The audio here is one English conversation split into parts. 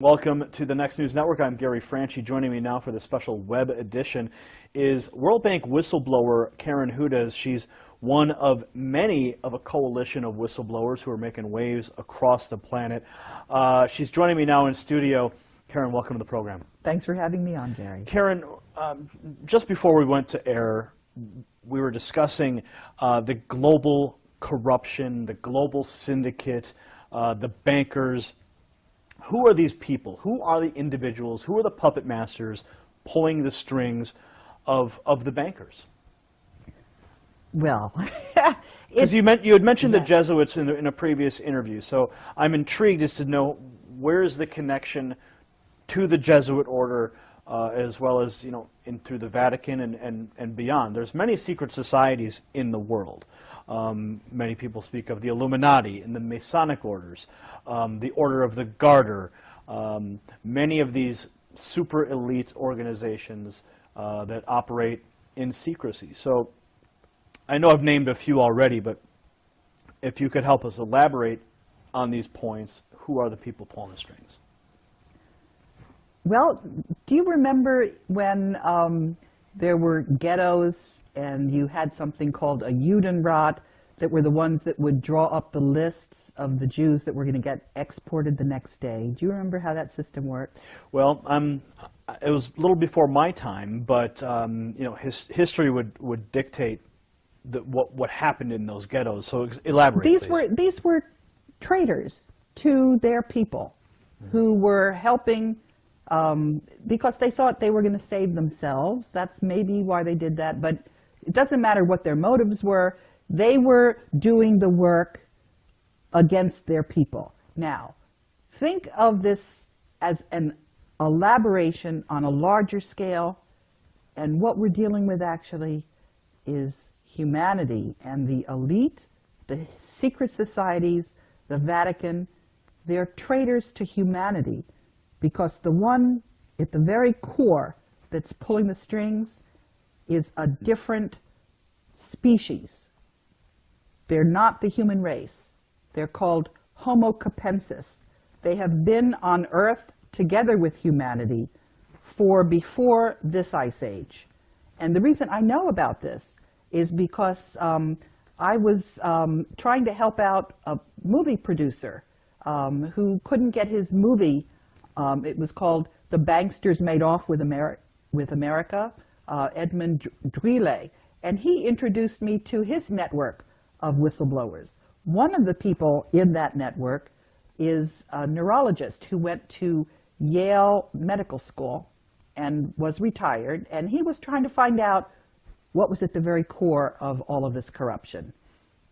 Welcome to the Next News Network. I'm Gary Franchi. Joining me now for the special web edition is World Bank whistleblower Karen Hudes. She's one of many of a coalition of whistleblowers who are making waves across the planet. She's joining me now in studio. Karen, welcome to the program. Thanks for having me on, Gary. Karen, just before we went to air, we were discussing the global corruption, the global syndicate, the bankers. Who are these people? Who are the individuals? Who are the puppet masters pulling the strings of the bankers? Well, because you had mentioned the Jesuits in a previous interview, so I'm intrigued as to know where's the connection to the Jesuit order, as well as through the Vatican and beyond. There's many secret societies in the world. Many people speak of the Illuminati and the Masonic orders, the Order of the Garter, many of these super elite organizations that operate in secrecy. So I know I've named a few already, but if you could help us elaborate on these points, who are the people pulling the strings? Well, do you remember when there were ghettos and you had something called a Judenrat that were the ones that would draw up the lists of the Jews that were going to get exported the next day? Do you remember how that system worked? Well, it was a little before my time, but history would dictate what happened in those ghettos. So elaborate, please. These were traitors to their people who were helping because they thought they were going to save themselves. That's maybe why they did that, but it doesn't matter what their motives were. They were doing the work against their people. Now, think of this as an elaboration on a larger scale, and what we're dealing with actually is humanity and the elite, the secret societies, the Vatican. They're traitors to humanity, because the one at the very core that's pulling the strings is a different species. They're not the human race. They're called Homo capensis. They have been on Earth together with humanity for before this ice age. And the reason I know about this is because I was trying to help out a movie producer who couldn't get his movie. It was called The Banksters Made Off with America, Edmund Drille. And he introduced me to his network of whistleblowers. One of the people in that network is a neurologist who went to Yale Medical School and was retired, and he was trying to find out what was at the very core of all of this corruption.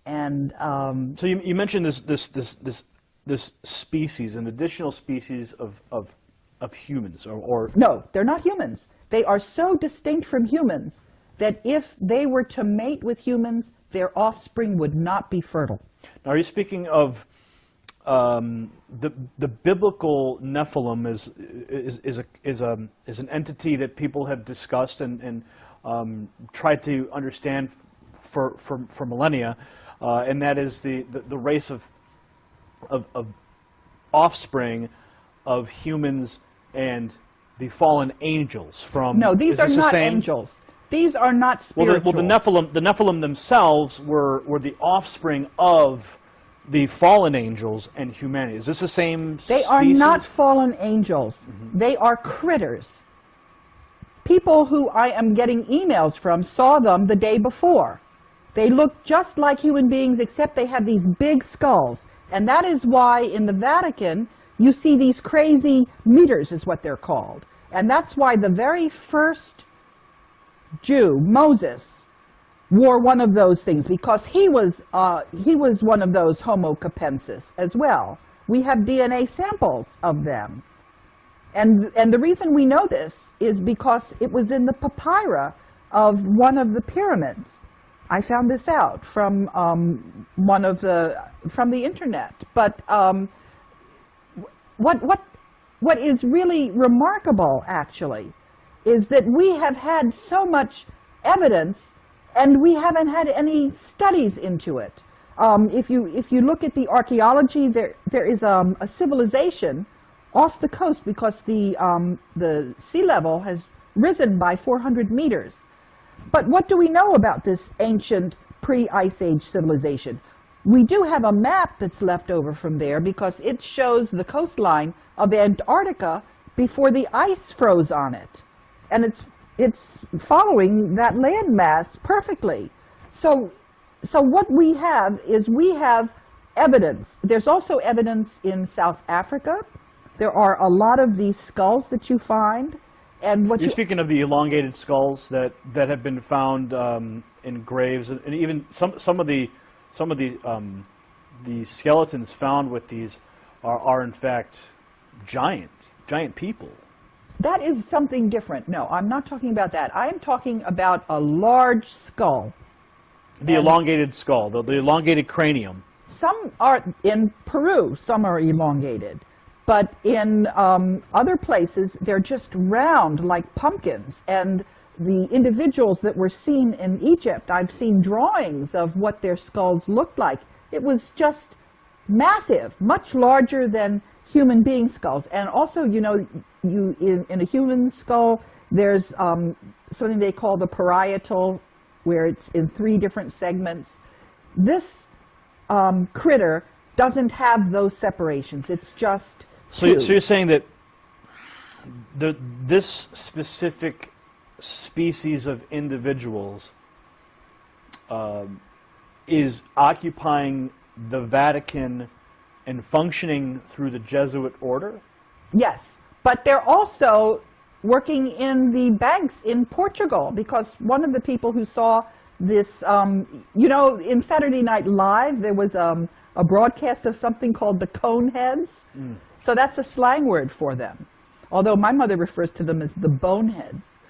And so you mentioned this species, an additional species of humans, or no, they're not humans. They are so distinct from humans that if they were to mate with humans, their offspring would not be fertile. Now, are you speaking of the biblical Nephilim is an entity that people have discussed and tried to understand for millennia, and that is the race of offspring of humans and the fallen angels from. No, these are not angels. These are not spiritual. Well, the Nephilim themselves were the offspring of the fallen angels and humanity. Is this the same species? They are not fallen angels. Mm-hmm. They are critters. People who I am getting emails from saw them the day before. They look just like human beings, except they have these big skulls. And that is why in the Vatican you see these crazy meters, is what they're called. And that's why the very first Jew, Moses, wore one of those things, because he was one of those Homo capensis as well. We have DNA samples of them. And the reason we know this is because it was in the papyri of one of the pyramids. I found this out from from the internet. But what is really remarkable, actually, is that we have had so much evidence, and we haven't had any studies into it. If you look at the archaeology, there is a civilization off the coast because the sea level has risen by 400 meters. But what do we know about this ancient pre-Ice Age civilization? We do have a map that's left over from there because it shows the coastline of Antarctica before the ice froze on it. And it's following that landmass perfectly. So what we have is we have evidence. There's also evidence in South Africa. There are a lot of these skulls that you find. And what You're speaking of the elongated skulls that have been found in graves, and even some of the skeletons found with these are in fact giant people. That is something different. No, I'm not talking about that. I am talking about a large skull. The elongated skull, the elongated cranium. Some are in Peru, some are elongated. But in other places, they're just round like pumpkins. And the individuals that were seen in Egypt, I've seen drawings of what their skulls looked like. It was just massive, much larger than human being skulls. And also, you know, in a human skull, there's something they call the parietal, where it's in 3 different segments. This critter doesn't have those separations. It's just so you're saying that this specific species of individuals is occupying the Vatican and functioning through the Jesuit order? Yes, but they're also working in the banks in Portugal, because one of the people who saw this, you know, in Saturday Night Live, there was a broadcast of something called the cone heads. So that's a slang word for them, although my mother refers to them as the boneheads.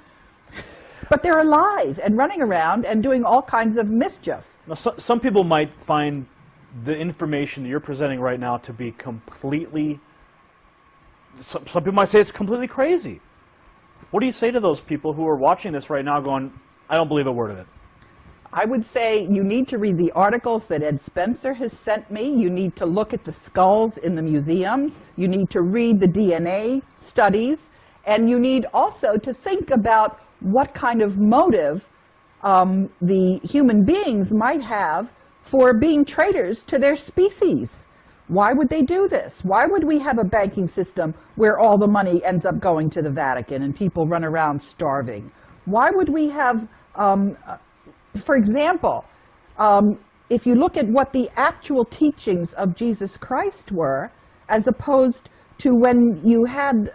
But they're alive and running around and doing all kinds of mischief. Now, some people might find the information that you're presenting right now to be completely, some people might say it's completely crazy. What do you say to those people who are watching this right now going, I don't believe a word of it? I would say you need to read the articles that Ed Spencer has sent me. You need to look at the skulls in the museums. You need to read the DNA studies. And you need also to think about what kind of motive the human beings might have for being traitors to their species. Why would they do this? Why would we have a banking system where all the money ends up going to the Vatican and people run around starving? Why would we have, for example, if you look at what the actual teachings of Jesus Christ were, as opposed to when you had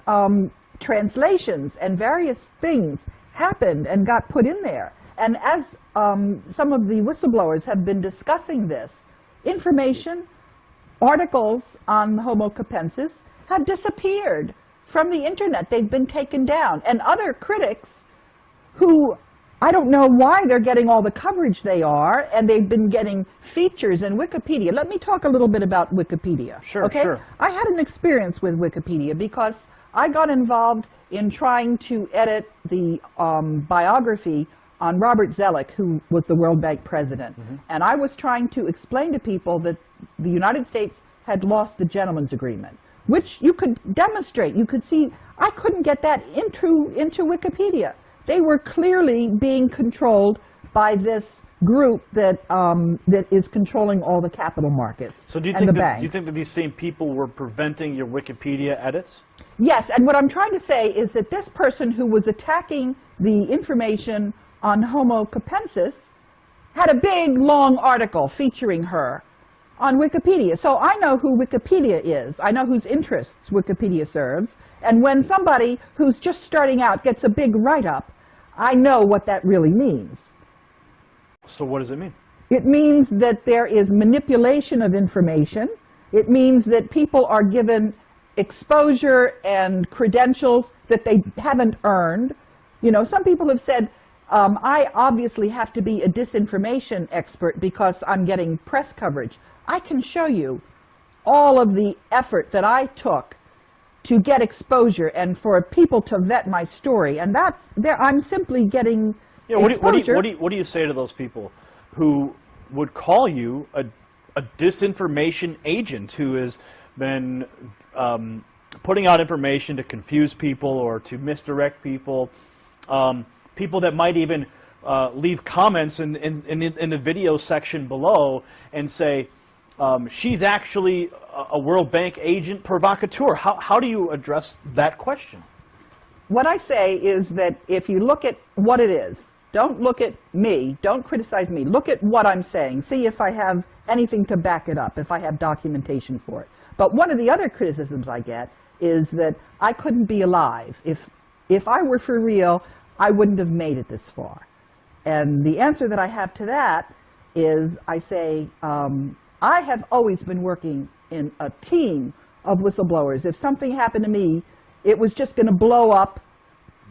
translations and various things happened and got put in there. And as some of the whistleblowers have been discussing this, information, articles on Homo capensis have disappeared from the internet. They've been taken down. And other critics who, I don't know why they're getting all the coverage they are, and they've been getting features in Wikipedia. Let me talk a little bit about Wikipedia. Sure, okay? sure. I had an experience with Wikipedia because I got involved in trying to edit the biography on Robert Zoellick, who was the World Bank president. And I was trying to explain to people that the United States had lost the gentleman's agreement, which you could demonstrate. You could see, I couldn't get that into Wikipedia. They were clearly being controlled by this group that that is controlling all the capital markets. So do you and the think banks. do you think that these same people were preventing your Wikipedia edits? Yes, and what I'm trying to say is that this person who was attacking the information on Homo capensis had a big, long article featuring her on Wikipedia. So I know who Wikipedia is. I know whose interests Wikipedia serves. And when somebody who's just starting out gets a big write-up, I know what that really means. So what does it mean? It means that there is manipulation of information. It means that people are given exposure and credentials that they haven't earned. You know, some people have said, I obviously have to be a disinformation expert because I'm getting press coverage. I can show you all of the effort that I took to get exposure and for people to vet my story. And that's there. I'm simply getting exposure. What do you say to those people who would call you a disinformation agent who has been putting out information to confuse people or to misdirect people. People that might even leave comments in the video section below and say, she's actually a World Bank agent provocateur. How do you address that question? What I say is that if you look at what it is, don't look at me, don't criticize me, look at what I'm saying, see if I have anything to back it up, if I have documentation for it. But one of the other criticisms I get is that I couldn't be alive. If I were for real, I wouldn't have made it this far. And the answer that I have to that is I say, I have always been working in a team of whistleblowers. If something happened to me, it was just going to blow up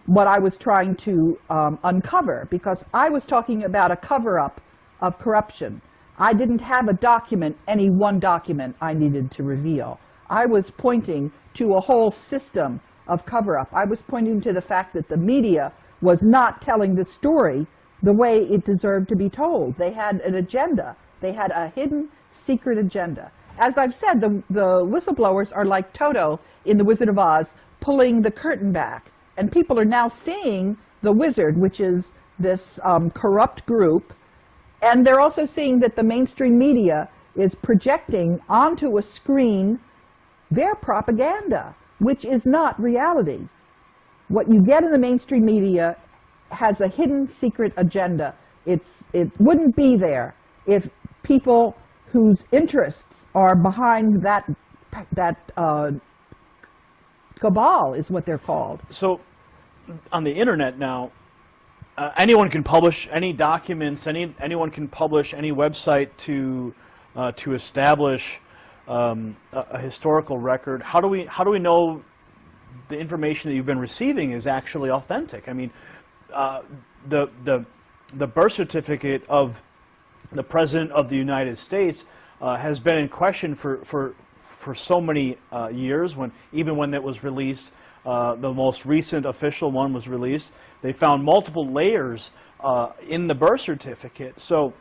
what I was trying to uncover, because I was talking about a cover-up of corruption. I didn't have a document, any one document I needed to reveal. I was pointing to a whole system of cover-up. I was pointing to the fact that the media was not telling the story the way it deserved to be told. They had an agenda. They had a hidden, secret agenda. As I've said, the whistleblowers are like Toto in The Wizard of Oz, pulling the curtain back. And people are now seeing the wizard, which is this corrupt group. And they're also seeing that the mainstream media is projecting onto a screen their propaganda, which is not reality. What you get in the mainstream media has a hidden, secret agenda. It wouldn't be there if people whose interests are behind that cabal is what they're called. So, on the internet now, anyone can publish any documents. Anyone can publish any website to establish a historical record. How do we know the information that you've been receiving is actually authentic? I mean, the birth certificate of the President of the United States has been in question for so many years. Even when that was released, the most recent official one was released, they found multiple layers in the birth certificate. So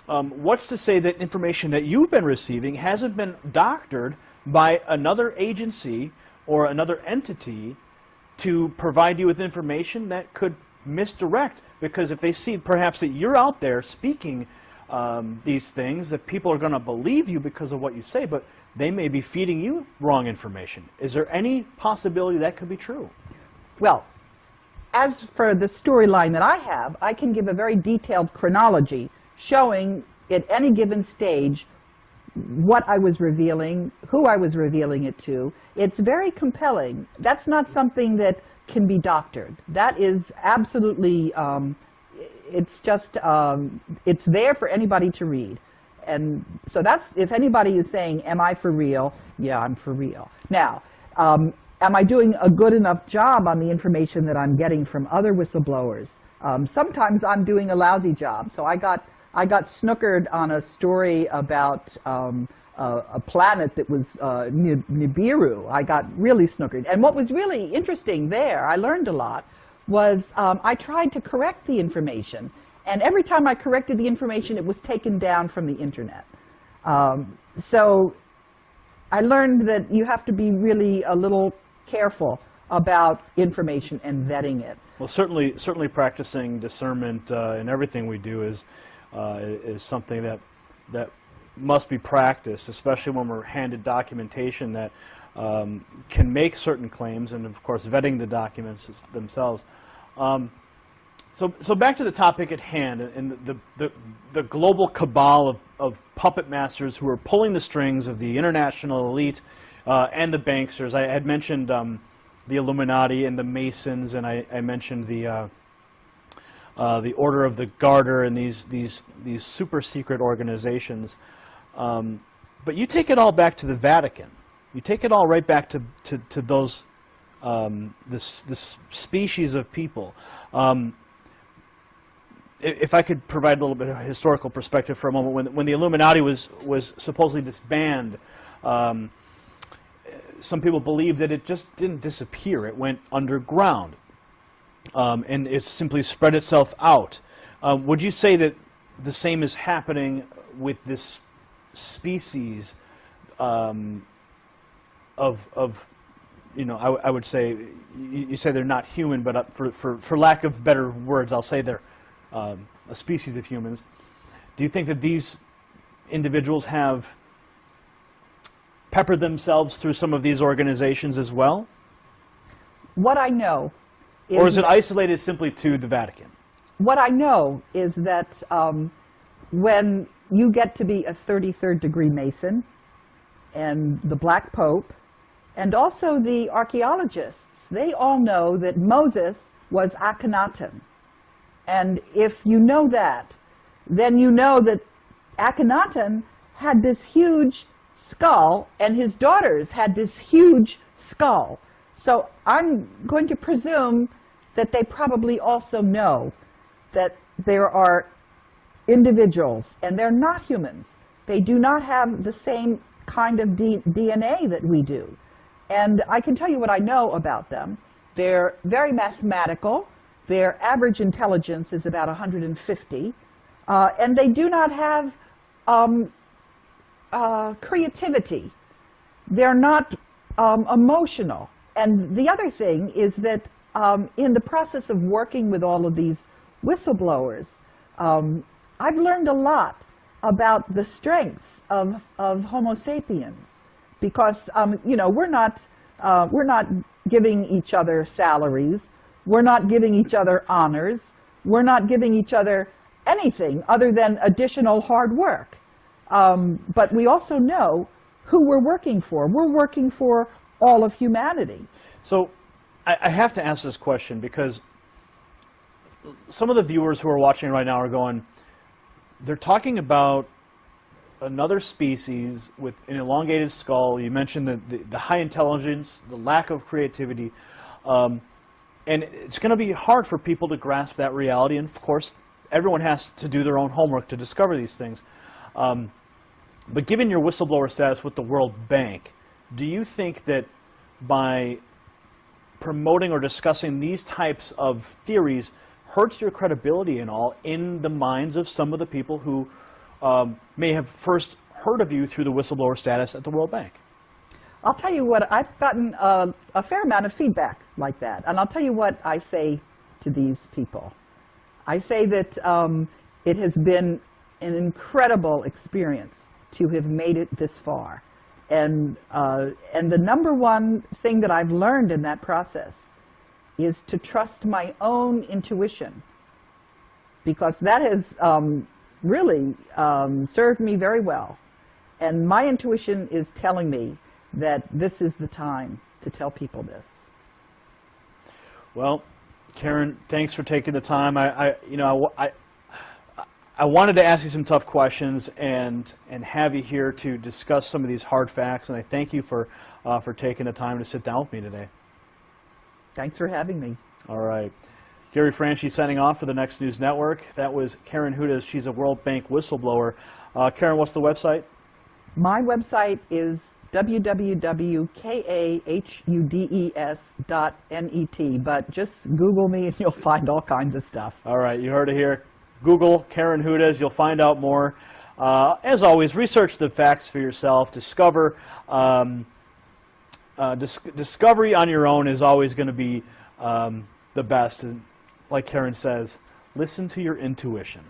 what's to say that information that you've been receiving hasn't been doctored by another agency or another entity to provide you with information that could misdirect? Because if they see perhaps that you're out there speaking these things, that people are going to believe you because of what you say, but they may be feeding you wrong information. Is there any possibility that could be true? Well, as for the storyline that I have, I can give a very detailed chronology showing at any given stage what I was revealing, who I was revealing it to. It's very compelling. That's not something that can be doctored. That is absolutely, it's just, it's there for anybody to read. And so that's, if anybody is saying, am I for real? Yeah, I'm for real. Now, am I doing a good enough job on the information that I'm getting from other whistleblowers? Sometimes I'm doing a lousy job. So I got snookered on a story about a planet that was Nibiru. I got really snookered. And what was really interesting there, I learned a lot, was I tried to correct the information. And every time I corrected the information, it was taken down from the internet. So I learned that you have to be really a little careful about information and vetting it. Well, certainly practicing discernment in everything we do is something that must be practiced, especially when we're handed documentation that can make certain claims, and of course vetting the documents themselves. So back to the topic at hand, and the global cabal of puppet masters who are pulling the strings of the international elite and the banksters. I had mentioned the Illuminati and the Masons, and I mentioned the Order of the Garter and these super secret organizations. But you take it all back to the Vatican. You take it all right back to those this species of people. If I could provide a little bit of historical perspective for a moment, when the Illuminati was supposedly disbanded, some people believe that it just didn't disappear. It went underground, and it simply spread itself out. Would you say that the same is happening with this species of you know, I would say, you say they're not human, but for lack of better words, I'll say they're a species of humans. Do you think that these individuals have peppered themselves through some of these organizations as well? What I know is... Or is it isolated simply to the Vatican? What I know is that when you get to be a 33rd degree Mason, and the Black Pope, and also the archaeologists, they all know that Moses was Akhenaten. And if you know that, then you know that Akhenaten had this huge skull, and his daughters had this huge skull. So I'm going to presume that they probably also know that there are individuals, and they're not humans. They do not have the same kind of DNA that we do. And I can tell you what I know about them. They're very mathematical. Their average intelligence is about 150. And they do not have creativity. They're not emotional. And the other thing is that in the process of working with all of these whistleblowers, I've learned a lot about the strengths of Homo sapiens, because you know, we're not giving each other salaries, we're not giving each other honors, we're not giving each other anything other than additional hard work. But we also know who we're working for. We're working for all of humanity. So I have to ask this question, because some of the viewers who are watching right now are going, they're talking about another species with an elongated skull. You mentioned the high intelligence, the lack of creativity, and it's going to be hard for people to grasp that reality. And of course, everyone has to do their own homework to discover these things. But given your whistleblower status with the World Bank, do you think that by promoting or discussing these types of theories hurts your credibility and all in the minds of some of the people who may have first heard of you through the whistleblower status at the World Bank? I'll tell you what, I've gotten a fair amount of feedback like that. And I'll tell you what I say to these people. I say that it has been an incredible experience to have made it this far. And the number one thing that I've learned in that process is to trust my own intuition, because that has really served me very well. And my intuition is telling me that this is the time to tell people this. Well, Karen, thanks for taking the time. I wanted to ask you some tough questions and have you here to discuss some of these hard facts, and I thank you for taking the time to sit down with me today. Thanks for having me. All right. Gary Franchi signing off for the Next News Network. That was Karen Hudes. She's a World Bank whistleblower. Karen, what's the website? My website is www.kahudes.net, but just Google me and you'll find all kinds of stuff. All right, you heard it here. Google Karen Hudes. You'll find out more. As always, research the facts for yourself. Discover. Discovery on your own is always going to be the best. And like Karen says, listen to your intuition.